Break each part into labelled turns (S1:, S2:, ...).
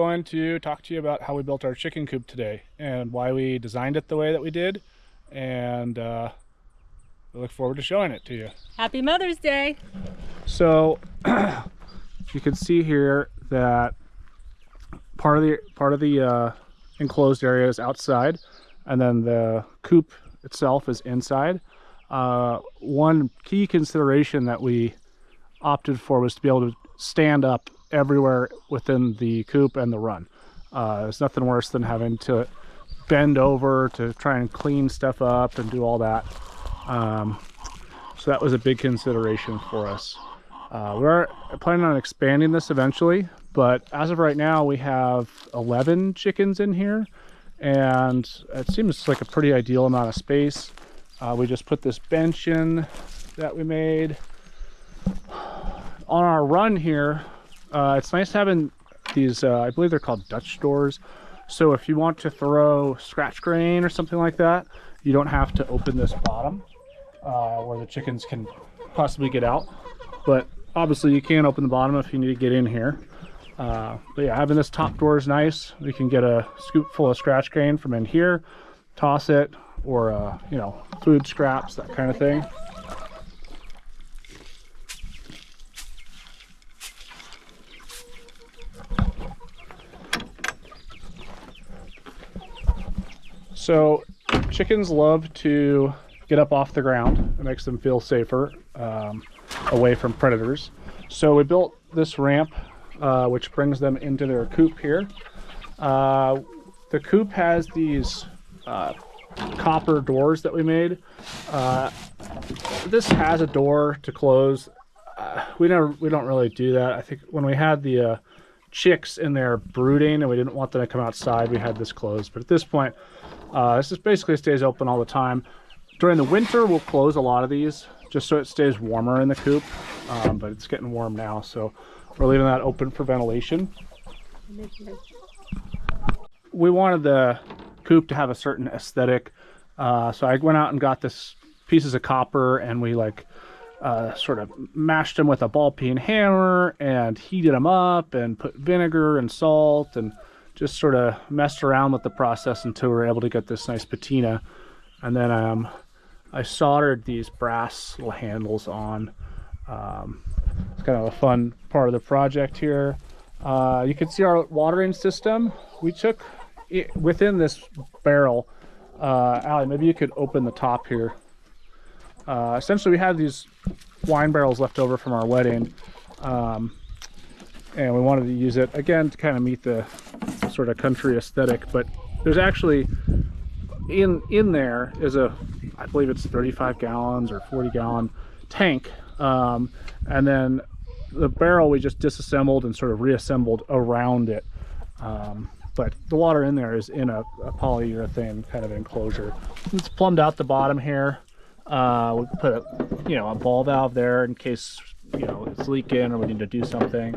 S1: Going to talk to you about how we built our chicken coop today and why we designed it the way that we did, and we look forward to showing it to you.
S2: Happy Mother's Day!
S1: So you can see here that part of the enclosed area is outside, and then the coop itself is inside. One key consideration that we opted for was to be able to stand up everywhere within the coop and the run. There's nothing worse than having to bend over to try and clean stuff up and do all that. So that was a big consideration for us. We're planning on expanding this eventually, but as of right now we have 11 chickens in here, and it seems like a pretty ideal amount of space. We just put this bench in that we made. On our run here, it's nice having these, I believe they're called Dutch doors. So if you want to throw scratch grain or something like that, you don't have to open this bottom where the chickens can possibly get out. But obviously you can open the bottom if you need to get in here. But yeah, having this top door is nice. We can get a scoop full of scratch grain from in here, toss it, or you know, food scraps, that kind of thing. So chickens love to get up off the ground. It makes them feel safer away from predators. So we built this ramp which brings them into their coop here. The coop has these copper doors that we made. This has a door to close. We don't really do that. I think when we had the chicks in there brooding and we didn't want them to come outside, we had this closed. But at this point, this just basically stays open all the time. During the winter, we'll close a lot of these just so it stays warmer in the coop, but it's getting warm now, so we're leaving that open for ventilation. We wanted the coop to have a certain aesthetic, so I went out and got this pieces of copper, and we sort of mashed them with a ball peen hammer and heated them up and put vinegar and salt and just sort of messed around with the process until we were able to get this nice patina. And then I soldered these brass little handles on. It's kind of a fun part of the project here. You can see our watering system. We took it within this barrel. Allie, maybe you could open the top here. Essentially, we had these wine barrels left over from our wedding, and we wanted to use it again to kind of meet the sort of country aesthetic. But there's actually in there is a, I believe it's 35 gallons or 40 gallon tank, and then the barrel we just disassembled and sort of reassembled around it. But the water in there is in a polyurethane kind of enclosure. It's plumbed out the bottom here. We put a ball valve there in case it's leaking or we need to do something.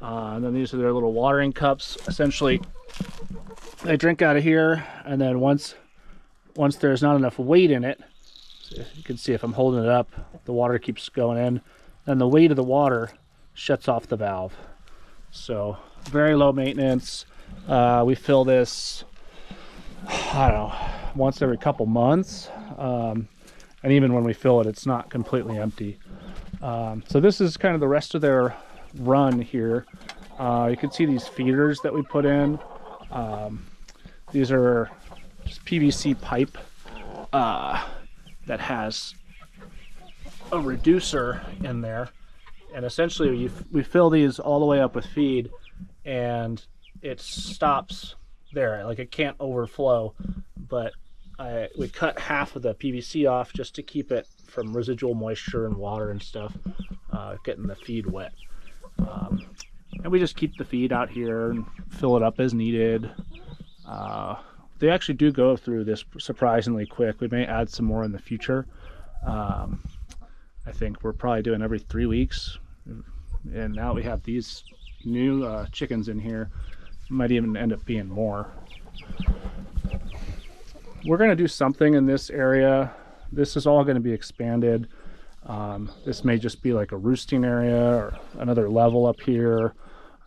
S1: And then these are their little watering cups. Essentially, they drink out of here, and then once there's not enough weight in it, so you can see if I'm holding it up, the water keeps going in, and the weight of the water shuts off the valve. So very low maintenance. We fill this, I don't know, once every couple months. And even when we fill it, it's not completely empty. So this is kind of the rest of their run here. You can see these feeders that we put in. These are just PVC pipe that has a reducer in there. And essentially we fill these all the way up with feed, and it stops there. Like, it can't overflow, but we cut half of the PVC off just to keep it from residual moisture and water and stuff getting the feed wet. And we just keep the feed out here and fill it up as needed. They actually do go through this surprisingly quick. We may add some more in the future. I think we're probably doing every 3 weeks. And now we have these new chickens in here. Might even end up being more. We're going to do something in this area. This is all going to be expanded. This may just be like a roosting area or another level up here.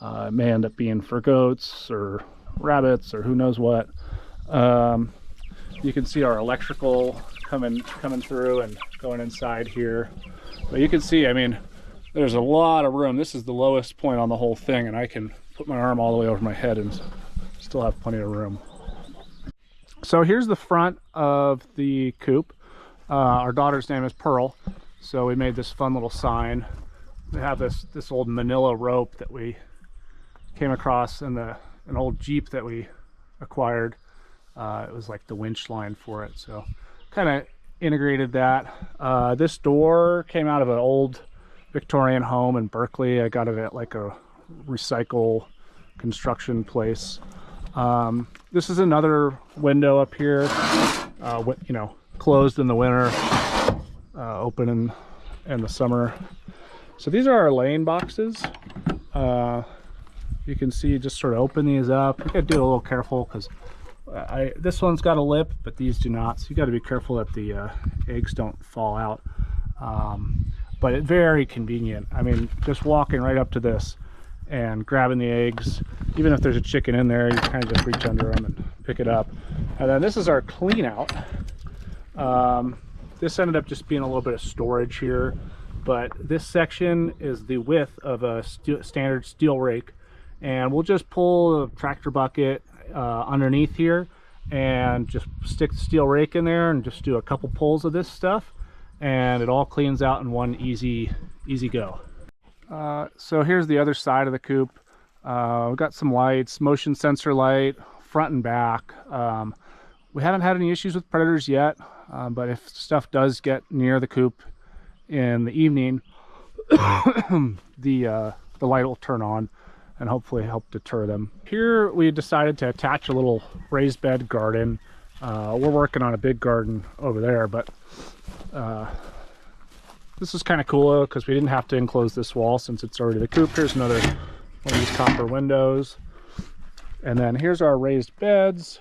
S1: It may end up being for goats or rabbits or who knows what. You can see our electrical coming through and going inside here. But you can see, I mean, there's a lot of room. This is the lowest point on the whole thing, and I can put my arm all the way over my head and still have plenty of room. So here's the front of the coop. Our daughter's name is Pearl, so we made this fun little sign. We have this old manila rope that we came across in an old Jeep that we acquired. It was like the winch line for it, so kind of integrated that. This door came out of an old Victorian home in Berkeley. I got it at like a recycle construction place. This is another window up here, you know, closed in the winter, open in the summer. So these are our laying boxes. You can see, just sort of open these up. You gotta do it a little careful because this one's got a lip, but these do not. So you got to be careful that the eggs don't fall out. But it's very convenient. I mean, just walking right up to this and grabbing the eggs, even if there's a chicken in there, you kind of just reach under them and pick it up. And then this is our clean out. This ended up just being a little bit of storage here, but this section is the width of a standard steel rake, and we'll just pull a tractor bucket underneath here and just stick the steel rake in there and just do a couple pulls of this stuff, and it all cleans out in one easy go. So here's the other side of the coop. We've got some lights, motion sensor light, front and back. We haven't had any issues with predators yet, but if stuff does get near the coop in the evening, the light will turn on and hopefully help deter them. Here we decided to attach a little raised bed garden. We're working on a big garden over there, but this is kind of cool because we didn't have to enclose this wall since it's already the coop. Here's another one of these copper windows. And then here's our raised beds.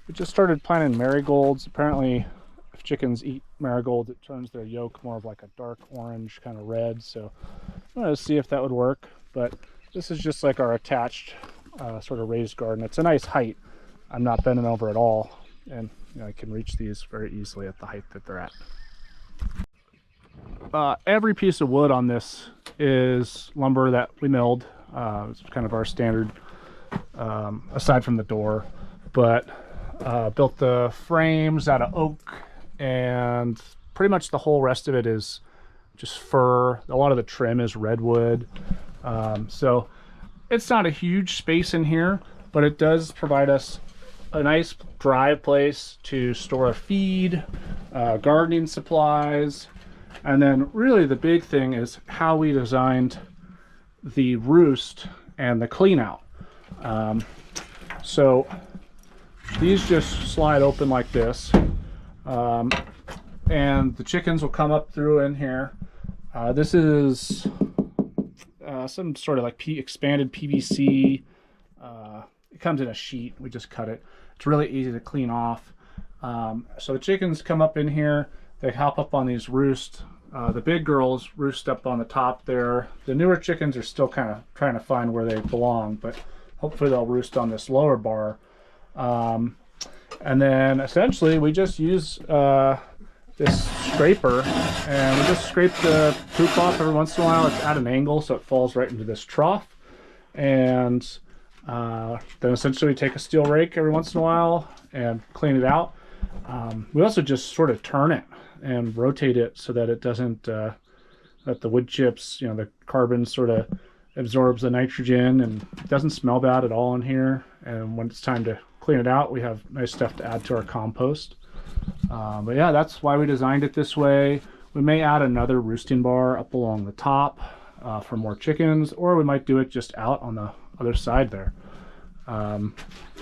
S1: We just started planting marigolds. Apparently, if chickens eat marigolds, it turns their yolk more of like a dark orange, kind of red. So I'm going to see if that would work. But this is just like our attached sort of raised garden. It's a nice height. I'm not bending over at all. And you know, I can reach these very easily at the height that they're at. Every piece of wood on this is lumber that we milled. It's kind of our standard, aside from the door. But built the frames out of oak, and pretty much the whole rest of it is just fir. A lot of the trim is redwood. So it's not a huge space in here, but it does provide us a nice dry place to store a feed, gardening supplies, and then really the big thing is how we designed the roost and the clean out. So these just slide open like this, and the chickens will come up through in here. This is some sort of like expanded PVC. It comes in a sheet. We just cut it. It's really easy to clean off. So the chickens come up in here. They hop up on these roosts. The big girls roost up on the top there. The newer chickens are still kind of trying to find where they belong, but hopefully they'll roost on this lower bar. And then essentially we just use this scraper, and we just scrape the poop off every once in a while. It's at an angle so it falls right into this trough, and then essentially we take a steel rake every once in a while and clean it out. We also just sort of turn it and rotate it so that it doesn't that the wood chips, you know, the carbon sort of absorbs the nitrogen, and it doesn't smell bad at all in here. And when it's time to clean it out, we have nice stuff to add to our compost. But yeah, that's why we designed it this way. We may add another roosting bar up along the top for more chickens, or we might do it just out on the other side there.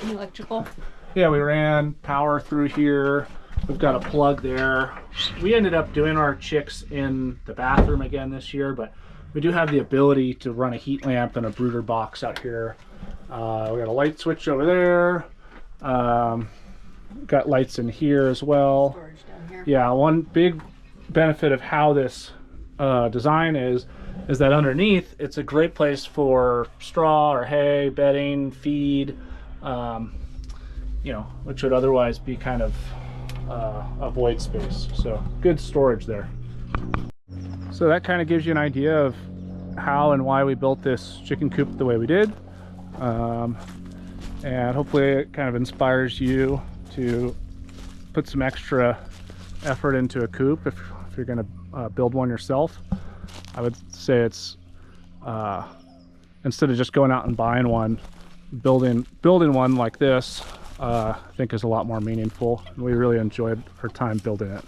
S2: Electrical?
S1: Yeah, we ran power through here. We've got a plug there. We ended up doing our chicks in the bathroom again this year, but we do have the ability to run a heat lamp and a brooder box out here. We got a light switch over there. Got lights in here as well.
S2: Storage down here.
S1: Yeah, one big benefit of how this design is is that underneath, it's a great place for straw or hay, bedding, feed, you know, which would otherwise be kind of a void space. So good storage there. So that kind of gives you an idea of how and why we built this chicken coop the way we did. And hopefully it kind of inspires you to put some extra effort into a coop if you're going to build one yourself. I would say it's instead of just going out and buying one, building one like this I think is a lot more meaningful, and we really enjoyed our time building it.